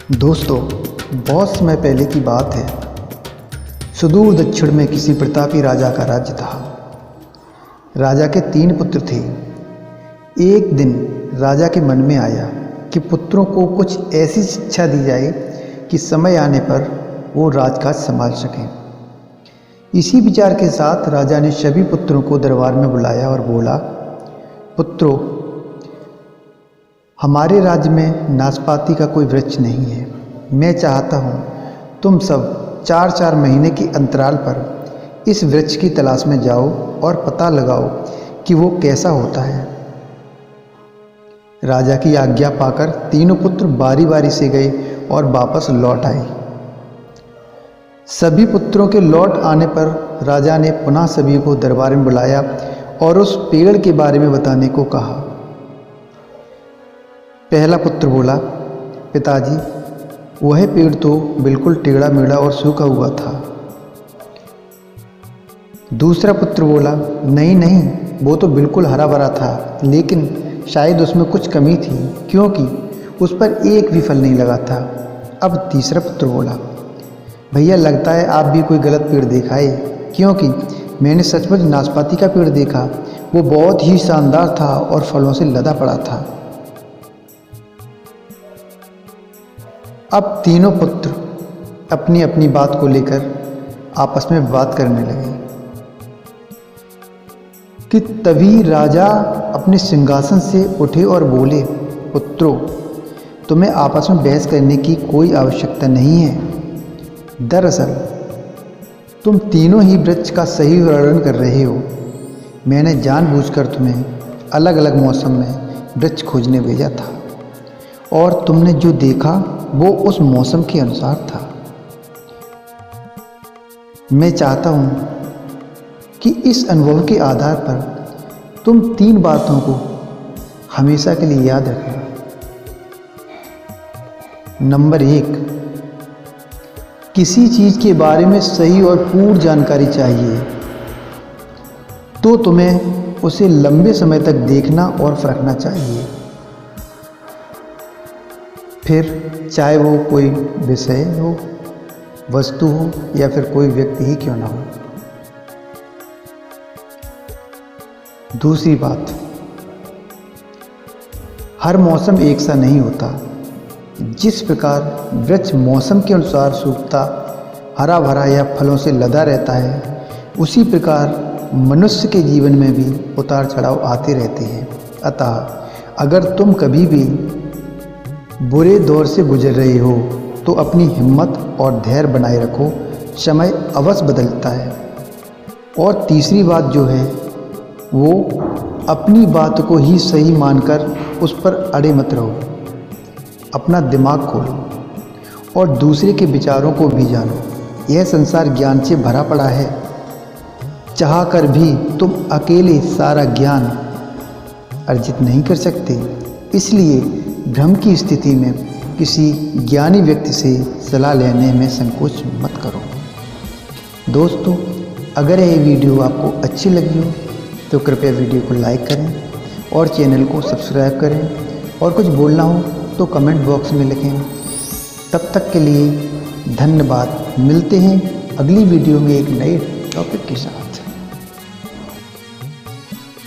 दोस्तों, बहुत समय पहले की बात है। सुदूर दक्षिण में किसी प्रतापी राजा का राज्य था। राजा के 3 पुत्र थे। एक दिन राजा के मन में आया कि पुत्रों को कुछ ऐसी शिक्षा दी जाए कि समय आने पर वो राजकाज संभाल सकें। इसी विचार के साथ राजा ने सभी पुत्रों को दरबार में बुलाया और बोला, पुत्रों, हमारे राज्य में नाशपाती का कोई वृक्ष नहीं है। मैं चाहता हूँ तुम सब 4-4 महीने के अंतराल पर इस वृक्ष की तलाश में जाओ और पता लगाओ कि वो कैसा होता है। राजा की आज्ञा पाकर तीनों पुत्र बारी बारी से गए और वापस लौट आए। सभी पुत्रों के लौट आने पर राजा ने पुनः सभी को दरबार में बुलाया और उस पेड़ के बारे में बताने को कहा। पहला पुत्र बोला, पिताजी, वह पेड़ तो बिल्कुल टेढ़ा मेढ़ा और सूखा हुआ था। दूसरा पुत्र बोला, नहीं नहीं, वो तो बिल्कुल हरा भरा था, लेकिन शायद उसमें कुछ कमी थी क्योंकि उस पर एक भी फल नहीं लगा था। अब तीसरा पुत्र बोला, भैया, लगता है आप भी कोई गलत पेड़ देखा है, क्योंकि मैंने सचमुच नाशपाती का पेड़ देखा। वो बहुत ही शानदार था और फलों से लदा पड़ा था। अब तीनों पुत्र अपनी अपनी बात को लेकर आपस में बात करने लगे कि तभी राजा अपने सिंहासन से उठे और बोले, पुत्रों, तुम्हें आपस में बहस करने की कोई आवश्यकता नहीं है। दरअसल तुम तीनों ही वृक्ष का सही वर्णन कर रहे हो। मैंने जानबूझकर तुम्हें अलग अलग मौसम में वृक्ष खोजने भेजा था और तुमने जो देखा वो उस मौसम के अनुसार था। मैं चाहता हूं कि इस अनुभव के आधार पर तुम 3 बातों को हमेशा के लिए याद रखें। नंबर 1, किसी चीज़ के बारे में सही और पूर्ण जानकारी चाहिए तो तुम्हें उसे लंबे समय तक देखना और परखना चाहिए, फिर चाहे वो कोई विषय हो, वस्तु हो या फिर कोई व्यक्ति ही क्यों ना हो। दूसरी बात, हर मौसम एक सा नहीं होता। जिस प्रकार वृक्ष मौसम के अनुसार सूखता, हरा भरा या फलों से लदा रहता है, उसी प्रकार मनुष्य के जीवन में भी उतार चढ़ाव आते रहते हैं। अतः अगर तुम कभी भी बुरे दौर से गुजर रहे हो तो अपनी हिम्मत और धैर्य बनाए रखो, समय अवश्य बदलता है। और तीसरी बात जो है वो अपनी बात को ही सही मानकर उस पर अड़े मत रहो। अपना दिमाग खोलो और दूसरे के विचारों को भी जानो। यह संसार ज्ञान से भरा पड़ा है। चाह कर भी तुम अकेले सारा ज्ञान अर्जित नहीं कर सकते। इसलिए भ्रम की स्थिति में किसी ज्ञानी व्यक्ति से सलाह लेने में संकोच मत करो। दोस्तों, अगर यह वीडियो आपको अच्छी लगी हो तो कृपया वीडियो को लाइक करें और चैनल को सब्सक्राइब करें, और कुछ बोलना हो तो कमेंट बॉक्स में लिखें। तब तक के लिए धन्यवाद। मिलते हैं अगली वीडियो में एक नए टॉपिक के साथ।